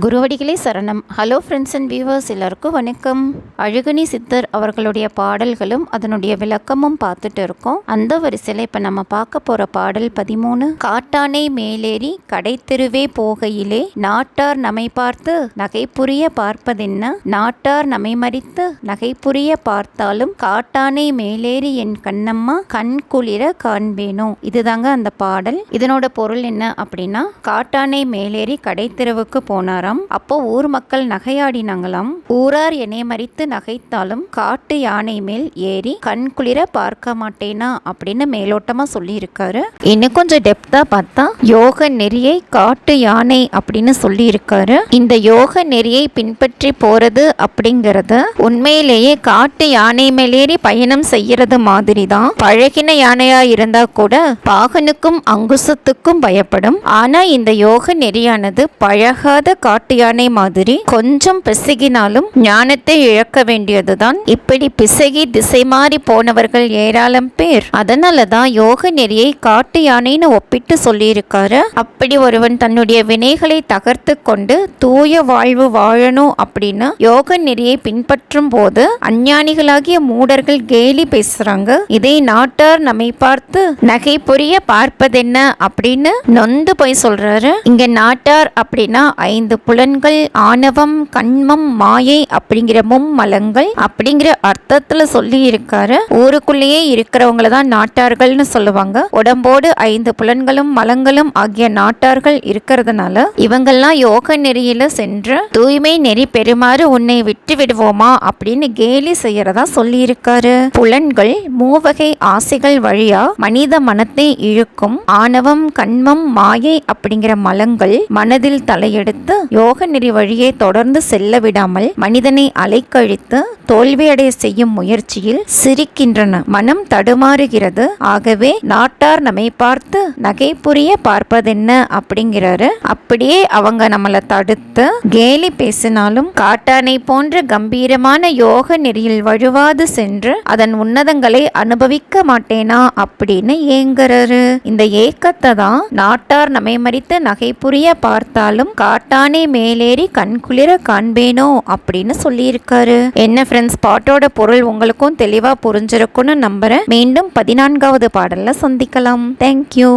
குருவடிகளே சரணம். Hello friends and viewers, எல்லாருக்கும் வணக்கம். அழுகணி சித்தர் அவர்களுடைய பாடல்களும் அதனுடைய விளக்கமும் பார்த்துட்டு இருக்கோம். அந்த வரிசையில் இப்போ நம்ம பார்க்க போகிற பாடல் 13. காட்டானை மேலேறி கடைத்தெருவே போகையிலே நாட்டார் நமை பார்த்து நகை புரிய பார்ப்பதென்ன, நாட்டார் நமை மறித்து நகை புரிய பார்த்தாலும் காட்டானை மேலேறி என் கண்ணம்மா கண் குளிர காண்பேனோ. இதுதாங்க அந்த பாடல். இதனோட பொருள் என்ன அப்படின்னா, காட்டானை மேலேறி கடைத்தெருவுக்கு போனார். அப்போ ஊர் மக்கள் நகையாடினாங்களாம். ஊரார் என்னை மறித்து நகைத்தாலும் காட்டு யானை மேல் ஏறி கண் குளிர பார்க்க மாட்டேனா அப்படின்னு மேலோட்டமா சொல்லி இருக்காரு. இன்னும் கொஞ்சம் டெப்தா பார்த்தா யோக நெறியை காட்டு யானை அப்படின்னு சொல்லி இருக்காரு. இந்த யோக நெறியை பின்பற்றி போறது அப்படிங்கறது உண்மையிலேயே காட்டு யானை மேலேறி பயணம் செய்யறது மாதிரி தான். பழகின யானையா இருந்தா கூட பாகனுக்கும் அங்குசத்துக்கும் பயப்படும். ஆனா இந்த யோக நெறியானது பழகாத காட்டு யானை மாதிரி கொஞ்சம் பிசகினாலும் ஞானத்தை இழக்க வேண்டியதுதான். இப்படி பிசகி திசை மாறி போனவர்கள் ஏராளம் பேர். அதனாலதான் யோக நெறியை காட்டு யானைன்னு ஒப்பிட்டு சொல்லியிருக்காரு. அப்படி ஒருவன் தன்னுடைய வினைகளை தகர்த்து கொண்டு தூய வாழ்வு வாழணும் அப்படின்னு யோக நெறியை பின்பற்றும் போது அஞ்ஞானிகளாகிய மூடர்கள் கேலி பேசுறாங்க. இதை நாட்டார் நம்மை பார்த்து நகை புரிய பார்ப்பதென்ன அப்படின்னு நொந்து போய் சொல்றாரு. இங்க நாட்டார் அப்படின்னா 5 புலன்கள், ஆணவம், கண்மம், மாயை அப்படிங்கிற மும்மலங்கள் அப்படிங்கிற அர்த்தத்துல சொல்லி இருக்காரு. ஊருக்குள்ளேயே இருக்கிறவங்கள தான் நாட்டார்கள்னு சொல்லுவாங்க. உடம்போடு 5 புலன்களும் மலங்களும் ஆகிய நாட்டார்கள் இருக்கிறதுனால இவங்கெல்லாம் யோக நெறியில சென்று தூய்மை நெறி பெறுமாறு உன்னை விட்டு விடுவோமா அப்படின்னு கேலி செய்யறதா சொல்லி இருக்காரு. புலன்கள் மூவகை ஆசைகள் வழியா மனித மனத்தை இழுக்கும். ஆணவம், கண்மம், மாயை அப்படிங்கிற மலங்கள் மனதில் தலையெடுத்து யோக நெறி வழியே தொடர்ந்து செல்ல விடாமல் மனிதனை அலைக்கழித்து தோல்வியடைய செய்யும் முயற்சியில் சிரிக்கின்றன. மனம் தடுமாறுகிறது. ஆகவே நாட்டார் நம்மை பார்த்து நகை புரிய பார்ப்பதென்ன அப்படிங்கிறாரு. அப்படியே அவங்க நம்மளை தடுத்து கேலி பேசினாலும் காட்டானை போன்ற கம்பீரமான யோக நெறியில் வழுவாது சென்று அதன் உன்னதங்களை அனுபவிக்க மாட்டேனா அப்படின்னு ஏங்குறாரு. இந்த ஏக்கத்தை தான் நாட்டார் நம்மை மறித்து நகை புரிய பார்த்தாலும் காட்டானை மேலேறி கண் குளிர காண்பேனோ அப்படின்னு சொல்லியிருக்காரு. என்ன ஃப்ரெண்ட்ஸ், பாட்டோட பொருள் உங்களுக்கும் தெளிவா புரிஞ்சிருக்கும்னு நம்புறேன். மீண்டும் 14வது பாடல்ல சந்திக்கலாம். தேங்க்யூ.